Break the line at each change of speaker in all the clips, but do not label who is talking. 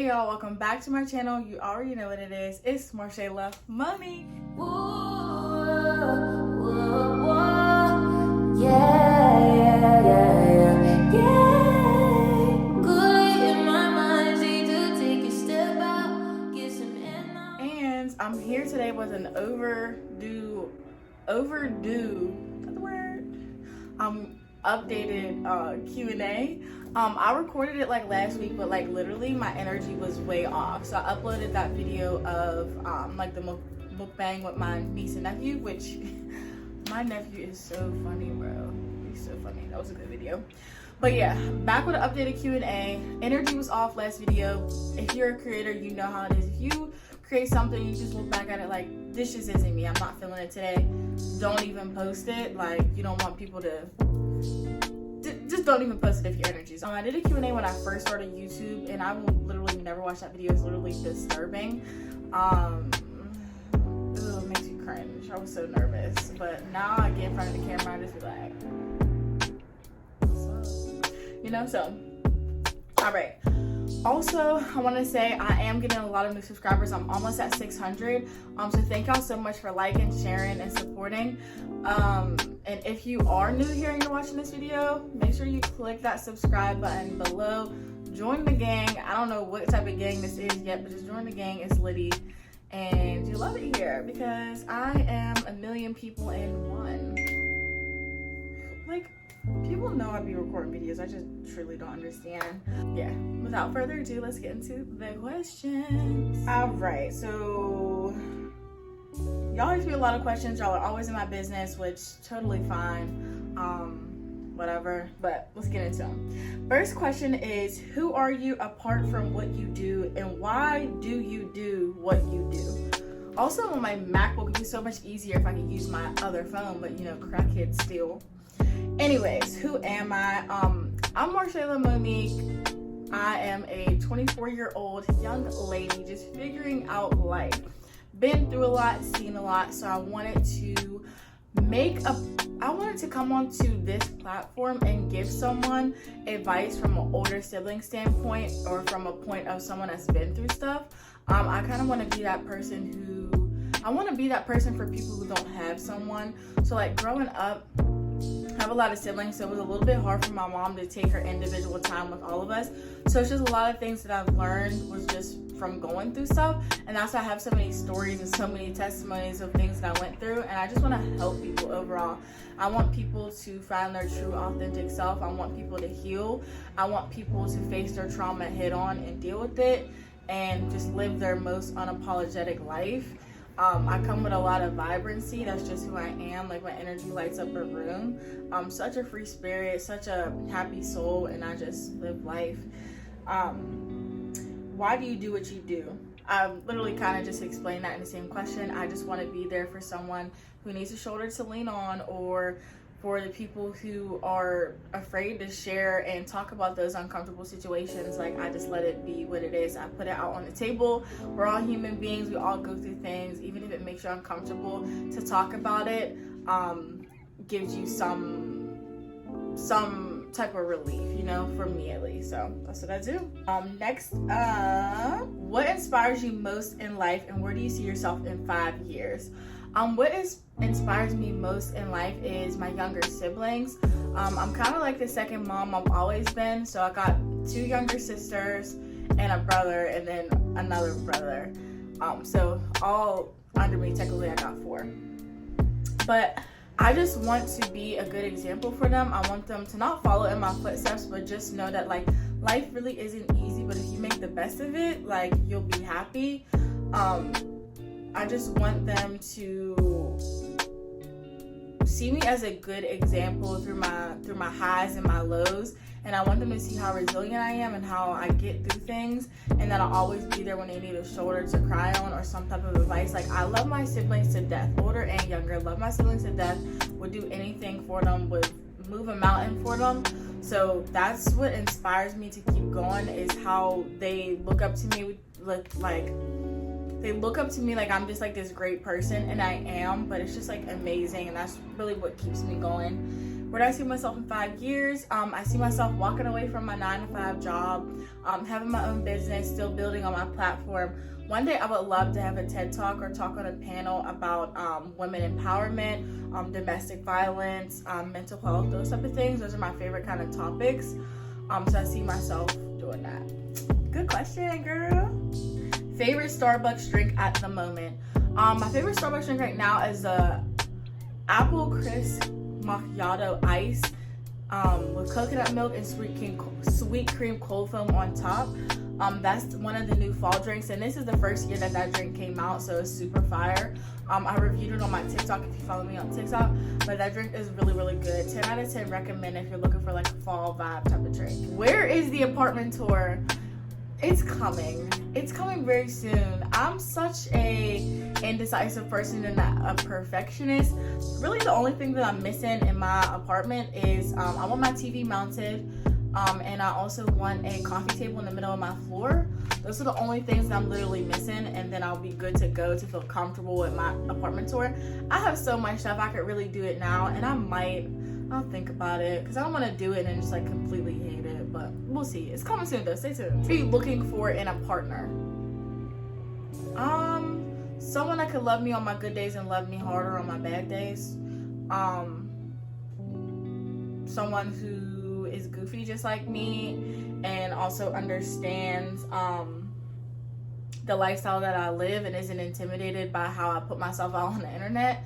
Hey y'all, welcome back to my channel. You already know what it is. It's Marshayla Monique. And I'm here today with an overdue, is that the word? Updated Q&A. I recorded it like last week, but like literally my energy was way off. So I uploaded that video of like the mukbang with my niece and nephew, which my nephew is so funny, bro. He's so funny. That was a good video. But yeah, back with an updated Q&A. Energy was off last video. If you're a creator, you know how it is. If you create something, you just look back at it like, this just isn't me. I'm not feeling it today. Don't even post it. Like, you don't want people to... Just don't even post it if your energy's on. I did a Q&A when I first started YouTube, and I will literally never watch that video. It's literally disturbing. It makes you cringe. I was so nervous. But now I get in front of the camera and just be like, what's up? You know, so, all right. Also, I want to say I am getting a lot of new subscribers. I'm almost at 600. So thank y'all so much for liking, sharing, and supporting. And if you are new here and you're watching this video, make sure you click that subscribe button below. Join the gang. I don't know what type of gang this is yet, but just join the gang. It's litty. And you love it here because I am 1,000,000 people in one. Like, people know I be recording videos. I just truly don't understand. Yeah, without further ado, let's get into the questions. All right, so y'all ask me a lot of questions. Y'all are always in my business, which totally fine. Whatever, but let's get into them. First question is, who are you apart from what you do, and why do you do what you do? Also, on my MacBook, it'd be so much easier if I could use my other phone, but you know, crackheads still. Anyways, who am I? I'm Marshayla Monique. I am a 24-year-old young lady just figuring out life. Been through a lot, seen a lot, so I wanted to come onto this platform and give someone advice from an older sibling standpoint, or from a point of someone that's been through stuff. I kind of want to be that person for people who don't have someone. So like growing up, I have a lot of siblings, so it was a little bit hard for my mom to take her individual time with all of us. So it's just a lot of things that I've learned was just from going through stuff, and that's why I have so many stories and so many testimonies of things that I went through, and I just want to help people overall. I want people to find their true authentic self. I want people to heal. I want people to face their trauma head on and deal with it and just live their most unapologetic life. I come with a lot of vibrancy. That's just who I am. Like, my energy lights up a room. I'm such a free spirit, such a happy soul, and I just live life. Why do you do what you do? I literally kind of just explained that in the same question. I just want to be there for someone who needs a shoulder to lean on, or for the people who are afraid to share and talk about those uncomfortable situations. Like, I just let it be what it is. I put it out on the table. We're all human beings. We all go through things. Even if it makes you uncomfortable to talk about it, gives you some type of relief, you know, for me at least. So that's what I do. Next up, what inspires you most in life, and where do you see yourself in 5 years? What inspires me most in life is my younger siblings. I'm kind of like the second mom I've always been. So I got 2 younger sisters and a brother, and then another brother. So all under me, technically I got 4. But I just want to be a good example for them. I want them to not follow in my footsteps, but just know that like life really isn't easy, but if you make the best of it, like, you'll be happy. I just want them to see me as a good example through my highs and my lows, and I want them to see how resilient I am and how I get through things, and that I'll always be there when they need a shoulder to cry on or some type of advice. Like, I love my siblings to death, older and younger. Love my siblings to death. Would do anything for them. Would move a mountain for them. So that's what inspires me to keep going, is how they look up to me like I'm just like this great person, and I am, but it's just like amazing, and that's really what keeps me going. Where do I see myself in 5 years? I see myself walking away from my 9-to-5 job, having my own business, still building on my platform. One day I would love to have a TED Talk or talk on a panel about women empowerment, domestic violence, mental health, those type of things. Those are my favorite kind of topics. So I see myself doing that. Good question, girl. Favorite Starbucks drink at the moment? My favorite Starbucks drink right now is the Apple Crisp Macchiato Ice with coconut milk and sweet cream cold foam on top. That's one of the new fall drinks, and this is the first year that drink came out, so it's super fire. I reviewed it on my TikTok if you follow me on TikTok, but that drink is really, really good. 10 out of 10 recommend if you're looking for like a fall vibe type of drink. Where is the apartment tour? It's coming. It's coming very soon. I'm such a indecisive person and a perfectionist. Really the only thing that I'm missing in my apartment is I want my TV mounted, and I also want a coffee table in the middle of my floor. Those are the only things that I'm literally missing, and then I'll be good to go to feel comfortable with my apartment tour. I have so much stuff. I could really do it now, and I'll think about it because I don't want to do it and just like completely hate it, but we'll see. It's coming soon though. Stay tuned. What are you looking for in a partner? Someone that could love me on my good days and love me harder on my bad days. Someone who is goofy just like me and also understands the lifestyle that I live and isn't intimidated by how I put myself out on the internet.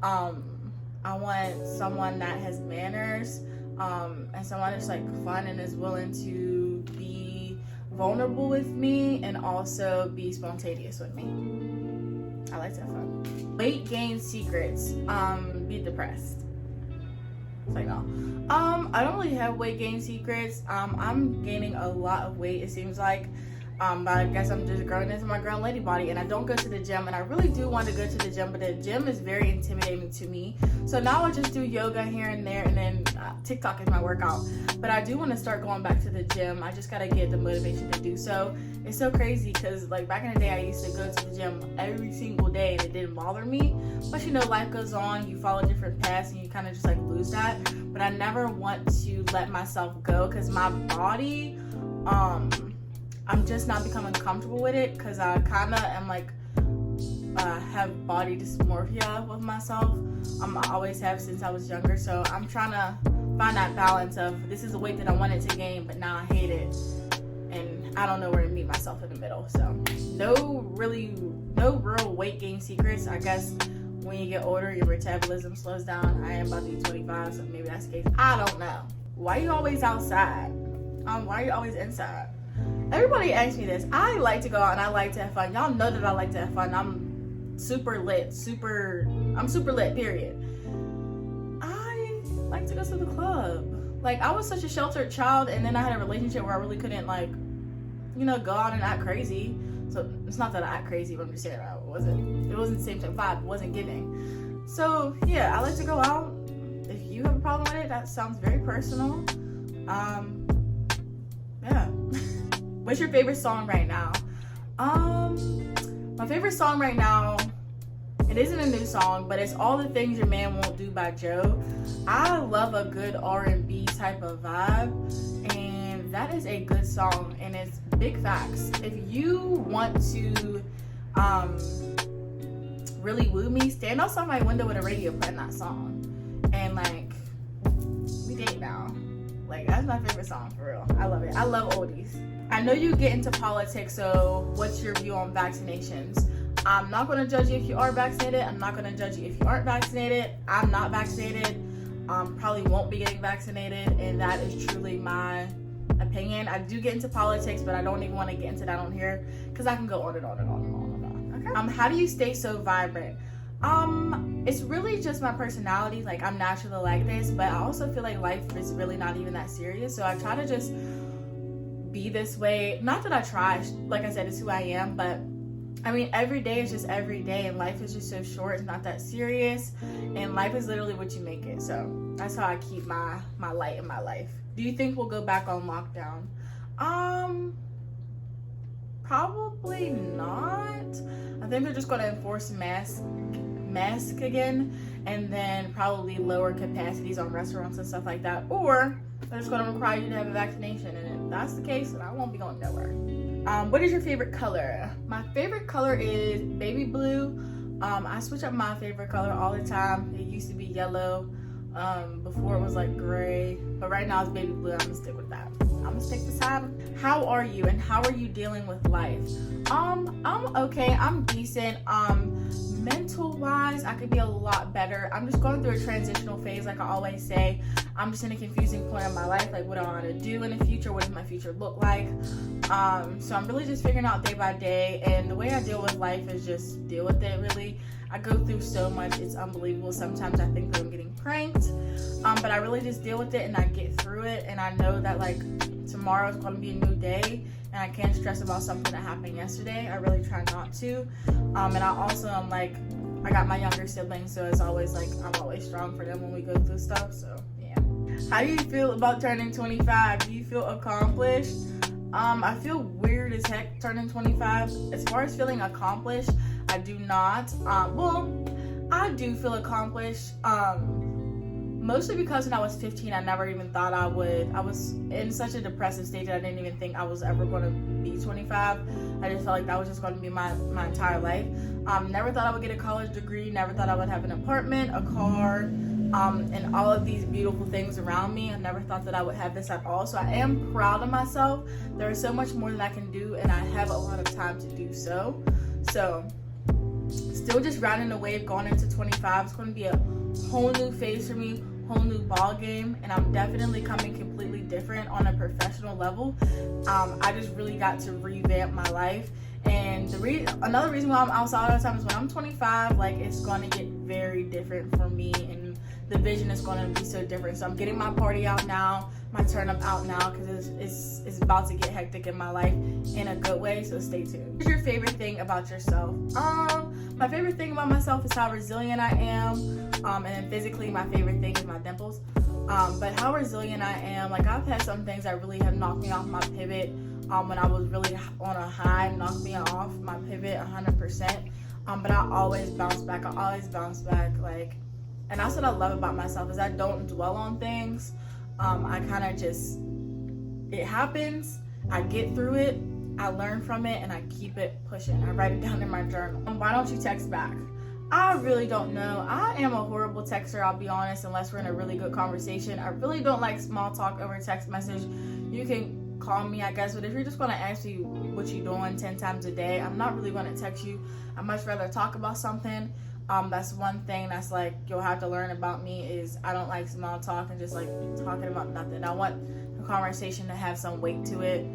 I want someone that has manners, and someone that's like fun and is willing to be vulnerable with me and also be spontaneous with me. I like to have fun. Weight gain secrets. Be depressed. It's like, no. I don't really have weight gain secrets. I'm gaining a lot of weight, it seems like. But I guess I'm just growing into my girl lady body, and I don't go to the gym, and I really do want to go to the gym, but the gym is very intimidating to me. So now I just do yoga here and there, and then TikTok is my workout. But I do want to start going back to the gym. I just got to get the motivation to do so. It's so crazy because like back in the day I used to go to the gym every single day and it didn't bother me. But you know, life goes on, you follow different paths and you kind of just like lose that. But I never want to let myself go because my body, I'm just not becoming comfortable with it because I kind of am like have body dysmorphia with myself. I always have since I was younger, so I'm trying to find that balance of this is a weight that I wanted to gain but now I hate it and I don't know where to meet myself in the middle. So no real weight gain secrets. I guess when you get older your metabolism slows down. I am about to be 25, so maybe that's the case. I don't know. Why are you always outside? Why are you always inside? Everybody asks me this. I like to go out and I like to have fun. Y'all know that I like to have fun. I'm super lit, period. I like to go to the club. Like, I was such a sheltered child, and then I had a relationship where I really couldn't, like, you know, go out and act crazy. So it's not that I act crazy, but I'm just saying it wasn't the same type of vibe. It wasn't giving. So yeah, I like to go out. If you have a problem with it, that sounds very personal. Yeah. What's your favorite song right now? My favorite song right now, it isn't a new song, but it's All the Things Your Man Won't Do by Joe. I love a good R&B type of vibe, and that is a good song, and it's big facts. If you want to really woo me, stand outside my window with a radio playing that song, and like, we date now. Like, that's my favorite song, for real. I love it. I love oldies. I know you get into politics, so what's your view on vaccinations? I'm not going to judge you if you are vaccinated. I'm not going to judge you if you aren't vaccinated. I'm not vaccinated. Probably won't be getting vaccinated, and that is truly my opinion. I do get into politics, but I don't even want to get into that on here because I can go on and on and on and on and on. Okay. How do you stay so vibrant? It's really just my personality. Like, I'm naturally like this, but I also feel like life is really not even that serious. So I try to just be this way. Not that I try, like I said, it's who I am, but I mean, every day is just every day, and life is just so short. It's not that serious, and life is literally what you make it. So that's how I keep my light in my life. Do you think we'll go back on lockdown? Probably not. I think they're just going to enforce mask again, and then probably lower capacities on restaurants and stuff like that, or they're just going to require you to have a vaccination. And if that's the case, then I won't be going nowhere. What is your favorite color? My favorite color is baby blue. I switch up my favorite color all the time. It used to be yellow. Before it was like gray, but right now it's baby blue. I'm gonna stick with that. I'm gonna stick beside. How are you, and how are you dealing with life? I'm okay. I'm decent. Mental wise, I could be a lot better. I'm just going through a transitional phase, like I always say. I'm just in a confusing point in my life. Like, what do I want to do in the future? What does my future look like? So I'm really just figuring out day by day, and the way I deal with life is just deal with it. Really, I go through so much, it's unbelievable. Sometimes I think that I'm getting pranked, but I really just deal with it and I get through it, and I know that like tomorrow is going to be a new day, and I can't stress about something that happened yesterday. I really try not to. And I also am like, I got my younger siblings, so it's always like I'm always strong for them when we go through stuff. So yeah. How do you feel about turning 25? Do you feel accomplished? I feel weird as heck turning 25. As far as feeling accomplished, I do not. Well, I do feel accomplished. Mostly because when I was 15, I never even thought I would. I was in such a depressive state that I didn't even think I was ever going to be 25. I just felt like that was just going to be my entire life. Never thought I would get a college degree. Never thought I would have an apartment, a car, and all of these beautiful things around me. I never thought that I would have this at all. So I am proud of myself. There is so much more that I can do, and I have a lot of time to do so. So still just riding the wave going into 25. It's going to be a whole new phase for me, whole new ball game, and I'm definitely coming completely different on a professional level. I just really got to revamp my life, and another reason why I'm outside all the time is when I'm 25, like it's going to get very different for me, and the vision is going to be so different. So I'm getting my party out now, my turn up out now, because it's about to get hectic in my life in a good way. So stay tuned. What's your favorite thing about yourself? My favorite thing about myself is how resilient I am, and then physically my favorite thing is my dimples. But how resilient I am, like I've had some things that really have knocked me off my pivot. When I was really on a high, knocked me off my pivot 100%. But I always bounce back. Like, and that's what I love about myself, is I don't dwell on things. I kind of just, it happens, I get through it, I learn from it, and I keep it pushing. I write it down in my journal. Why don't you text back? I really don't know. I am a horrible texter, I'll be honest, unless we're in a really good conversation. I really don't like small talk over text message. You can call me, I guess, but if you're just going to ask me what you're doing 10 times a day, I'm not really going to text you. I'd much rather talk about something. That's one thing that's like you'll have to learn about me, is I don't like small talk and just like talking about nothing. I want the conversation to have some weight to it.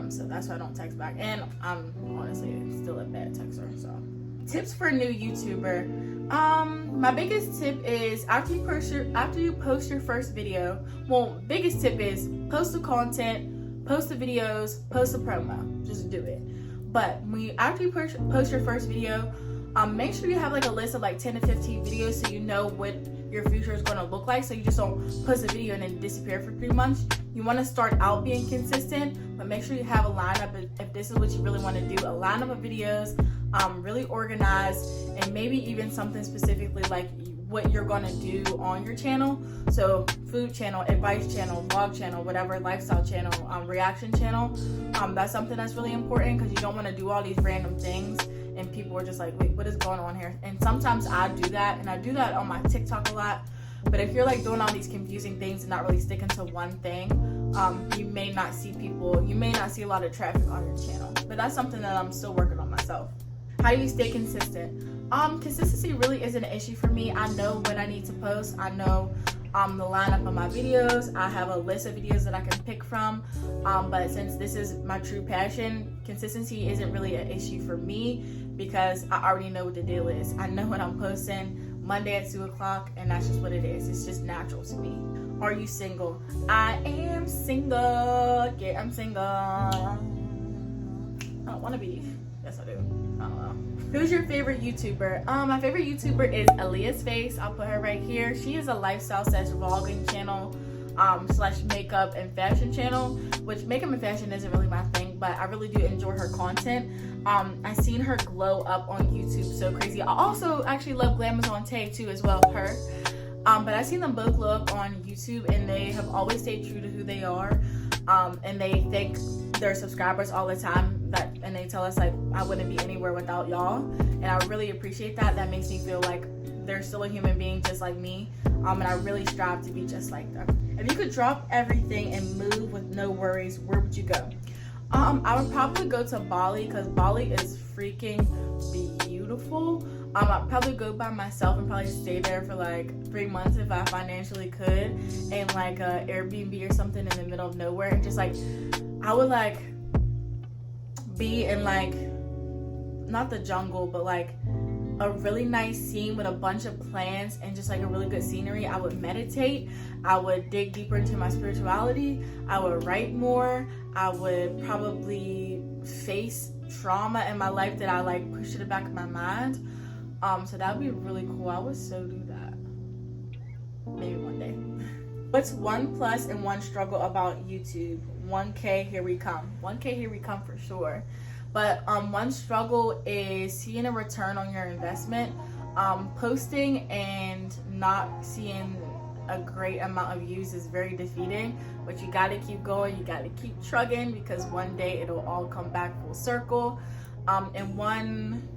So that's why I don't text back, and I'm honestly still a bad texter. So tips for a new YouTuber. My biggest tip is after you post your first video. Well, biggest tip is post the content, post the videos, post the promo. Just do it. But after you post your first video, make sure you have like a list of like 10 to 15 videos, so you know what your future is going to look like, so you just don't post a video and then disappear for 3 months. You want to start out being consistent, but make sure you have a lineup. If this is what you really want to do, a lineup of videos, really organized, and maybe even something specifically like what you're going to do on your channel. So food channel, advice channel, vlog channel, whatever, lifestyle channel, reaction channel. That's something that's really important, because you don't want to do all these random things and people are just like, wait, what is going on here? And sometimes I do that, and I do that on my TikTok a lot. But if you're like doing all these confusing things and not really sticking to one thing, you may not see a lot of traffic on your channel. But that's something that I'm still working on myself. How do you stay consistent? Consistency really isn't an issue for me. I know when I need to post. I know the lineup of my videos. I have a list of videos that I can pick from. But since this is my true passion, consistency isn't really an issue for me, because I already know what the deal is. I know when I'm posting Monday at 2 o'clock, and that's just what it is. It's just natural to me. Are you single? I am single. Yeah, I'm single. I don't want to be. Yes, I do. I don't know. Who's your favorite YouTuber? My favorite YouTuber is Aaliyah's Face. I'll put her right here. She is a lifestyle / vlogging channel / makeup and fashion channel, which makeup and fashion isn't really my thing, but I really do enjoy her content. I seen her glow up on YouTube so crazy. I also actually love Glamazon Tay too as well, her. But I seen them both glow up on YouTube, and they have always stayed true to who they are. And they thank their subscribers all the time, and they tell us like, I wouldn't be anywhere without y'all. And I really appreciate that. That makes me feel like they're still a human being just like me. And I really strive to be just like them. If you could drop everything and move with no worries, where would you go? I would probably go to Bali, because Bali is freaking beautiful. I'd probably go by myself and probably stay there for like 3 months if I financially could, in like a Airbnb or something in the middle of nowhere, and just like, I would like be in like, not the jungle, but like a really nice scene with a bunch of plants and just like a really good scenery. I would meditate. I would dig deeper into my spirituality. I would write more. I would probably face trauma in my life that I like pushed to the back of my mind. So that would be really cool. I would so do that. Maybe one day. What's one plus and one struggle about YouTube? 1K, here we come. 1K, here we come for sure. But one struggle is seeing a return on your investment. Posting and not seeing a great amount of views is very defeating, but you got to keep going. You got to keep trugging, because one day it'll all come back full circle. And one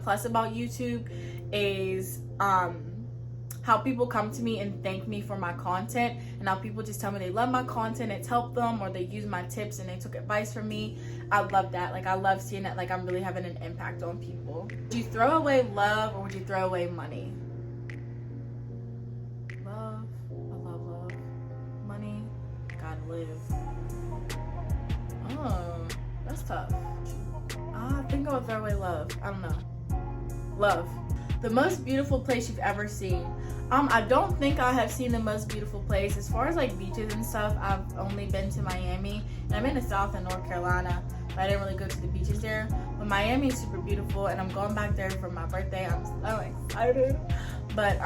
plus about YouTube is how people come to me and thank me for my content, and how people just tell me they love my content, it's helped them, or they use my tips and they took advice from me. I love that. Like, I love seeing that, like, I'm really having an impact on people. Would you throw away love, or would you throw away money? Love. I love money. Gotta live. Oh, that's tough. I think I would throw away love. I don't know. Love. The most beautiful place you've ever seen. I don't think I have seen the most beautiful place. As far as like beaches and stuff, I've only been to Miami, and I'm in the South and North Carolina, but I didn't really go to the beaches there. But Miami is super beautiful, and I'm going back there for my birthday. I'm so excited. But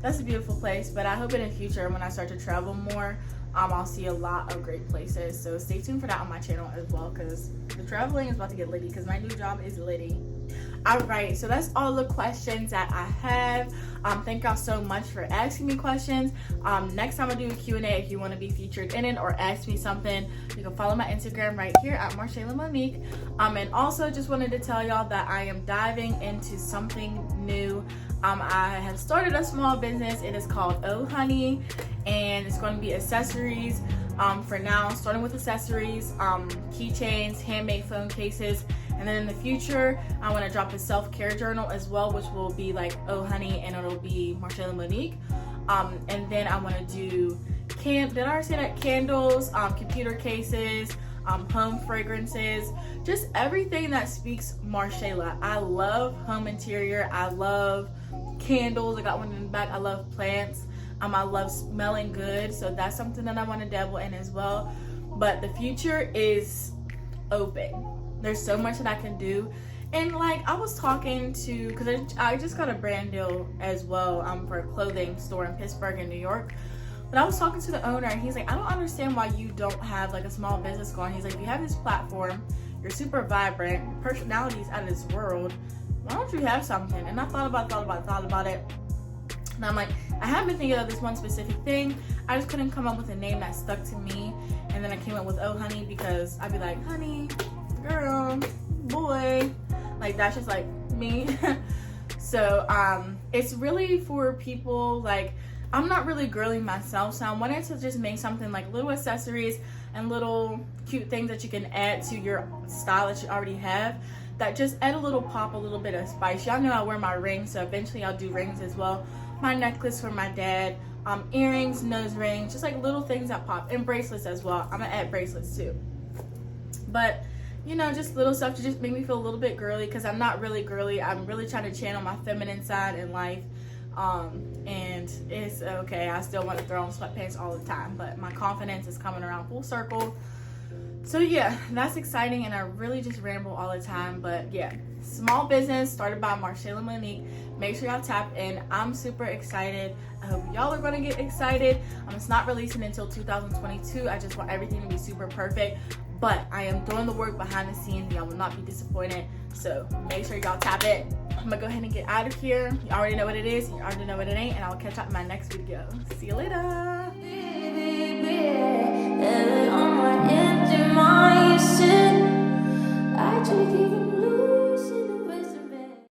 that's a beautiful place. But I hope in the future, when I start to travel more, I'll see a lot of great places. So stay tuned for that on my channel as well, because the traveling is about to get litty, because my new job is litty. Alright, so that's all the questions that I have. Thank y'all so much for asking me questions. Next time I do a Q&A, if you want to be featured in it or ask me something, you can follow my Instagram right here at Marshayla Monique. And also just wanted to tell y'all that I am diving into something new. I have started a small business. It is called Oh Honey, and it's going to be accessories. For now, starting with accessories, keychains, handmade phone cases, and then in the future, I want to drop a self-care journal as well, which will be like Oh Honey, and it'll be Marshayla Monique. And then I want to do did I already say that? Candles, computer cases, home fragrances, just everything that speaks Marshayla. I love home interior. I love candles. I got one in the back. I love plants. I love smelling good, so that's something that I want to dabble in as well. But the future is open. There's so much that I can do. And like, I was talking to, because I just got a brand deal as well for a clothing store in Pittsburgh in New York. But I was talking to the owner, and he's like, I don't understand why you don't have like a small business going. He's like, you have this platform, you're super vibrant, your personality is out of this world. Why don't you have something? And I thought about it. And I'm like, I have been thinking of this one specific thing. I just couldn't come up with a name that stuck to me. And then I came up with Oh Honey, because I'd be like, honey, girl, boy. Like, that's just like me. So it's really for people, like, I'm not really girly myself, so I wanted to just make something like little accessories and little cute things that you can add to your style that you already have, that just add a little pop, a little bit of spice. Y'all know I wear my rings, so eventually I'll do rings as well. My necklace for my dad, earrings, nose rings, just like little things that pop, and bracelets as well. I'm gonna add bracelets too. But you know, just little stuff to just make me feel a little bit girly, because I'm not really girly. I'm really trying to channel my feminine side in life. And it's okay. I still want to throw on sweatpants all the time, but my confidence is coming around full circle. So yeah, that's exciting, and I really just ramble all the time. But yeah, small business started by Marshayla Monique. Make sure y'all tap in. I'm super excited. I hope y'all are going to get excited. It's not releasing until 2022. I just want everything to be super perfect. but I am doing the work behind the scenes and y'all will not be disappointed. So make sure y'all tap it. I'm gonna go ahead and get out of here. You already know what it is, you already know what it ain't, and I'll catch up in my next video. See you later. On my empty mind, you sit. I took